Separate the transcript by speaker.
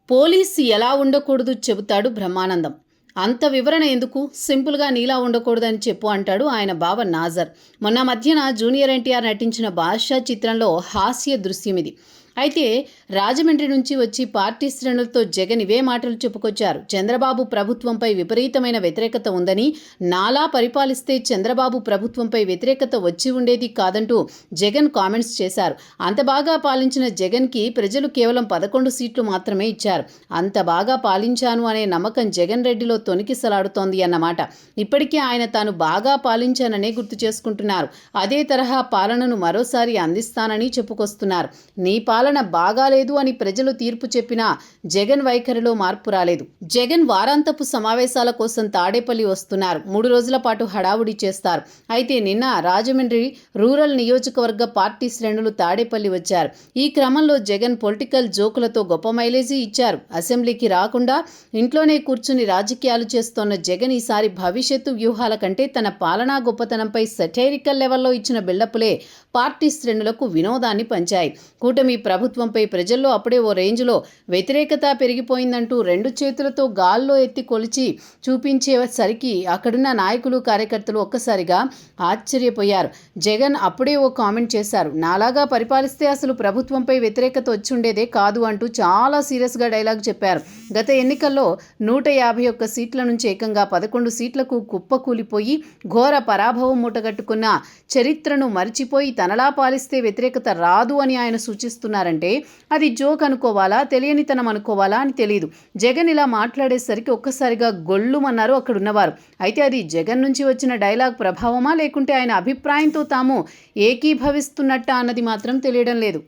Speaker 1: Police ఎలా ఉండకూడదు చెబుతాడు బ్రహ్మానందం. అంత వివరణ ఎందుకు, సింపుల్గా నీలా ఉండకూడదని చెప్పు అంటాడు ఆయన బావ నాజర్. మొన్న మధ్యన జూనియర్ ఎన్టీఆర్ నటించిన బాద్షా చిత్రంలో హాస్య దృశ్యం ఇది. అయితే రాజమండ్రి నుంచి వచ్చి పార్టీ శ్రేణులతో జగన్ ఇవే మాటలు చెప్పుకొచ్చారు. చంద్రబాబు ప్రభుత్వంపై విపరీతమైన వ్యతిరేకత ఉందని, నాలా పరిపాలిస్తే చంద్రబాబు ప్రభుత్వంపై వ్యతిరేకత వచ్చి ఉండేది కాదంటూ జగన్ కామెంట్స్ చేశారు. అంత బాగా పాలించిన జగన్కి ప్రజలు కేవలం 11 సీట్లు మాత్రమే ఇచ్చారు. అంత బాగా పాలించాను అనే నమ్మకం జగన్ రెడ్డిలో తొణికిసలాడుతోంది అన్నమాట. ఇప్పటికీ ఆయన తాను బాగా పాలించాననే గుర్తు చేసుకుంటున్నారు. అదే తరహా పాలనను మరోసారి అందిస్తానని చెప్పుకొస్తున్నారు. నీ పాలన బాగాలేదు అని ప్రజలు తీర్పు చెప్పినా జగన్ వైఖరిలో మార్పు రాలేదు. జగన్ వారాంతపు సమావేశాల కోసం తాడేపల్లి వస్తున్నారు. 3 రోజుల పాటు హడావుడి చేస్తారు. అయితే నిన్న రాజమండ్రి రూరల్ నియోజకవర్గ పార్టీ శ్రేణులు తాడేపల్లి వచ్చారు. ఈ క్రమంలో జగన్ పొలిటికల్ జోకులతో గొప్ప మైలేజీ ఇచ్చారు. అసెంబ్లీకి రాకుండా ఇంట్లోనే కూర్చుని రాజకీయాలు చేస్తోన్న జగన్ ఈసారి భవిష్యత్తు వ్యూహాల కంటే తన పాలనా గొప్పతనంపై సెటైరికల్ లెవెల్లో ఇచ్చిన బిల్డప్లే పార్టీ శ్రేణులకు వినోదాన్ని పంచాయి. కూటమి ప్రభుత్వంపై ప్రజల్లో అప్పుడే ఓ రేంజ్లో వ్యతిరేకత పెరిగిపోయిందంటూ 2 చేతులతో గాల్లో ఎత్తి కొలిచి చూపించేసరికి అక్కడున్న నాయకులు కార్యకర్తలు ఒక్కసారిగా ఆశ్చర్యపోయారు. జగన్ అప్పుడే ఓ కామెంట్ చేశారు. నాలాగా పరిపాలిస్తే అసలు ప్రభుత్వంపై వ్యతిరేకత వచ్చుండేదే కాదు అంటూ చాలా సీరియస్గా డైలాగ్ చెప్పారు. గత ఎన్నికల్లో 151 సీట్ల నుంచి ఏకంగా 11 సీట్లకు కుప్పకూలిపోయి ఘోర పరాభవం మూటగట్టుకున్న చరిత్రను మరిచిపోయి తనలా పాలిస్తే వ్యతిరేకత రాదు అని ఆయన సూచిస్తున్నారంటే అది జోక్ అనుకోవాలా, తెలియనితనం అనుకోవాలా అని తెలియదు. జగన్ ఇలా మాట్లాడేసరికి ఒక్కసారిగా గొల్లుమన్నారు అక్కడున్నవారు. అయితే అది జగన్ నుంచి వచ్చిన డైలాగ్ ప్రభావమా, లేకుంటే ఆయన అభిప్రాయంతో తాము ఏకీభవిస్తున్నట్టా అన్నది మాత్రం తెలియడం లేదు.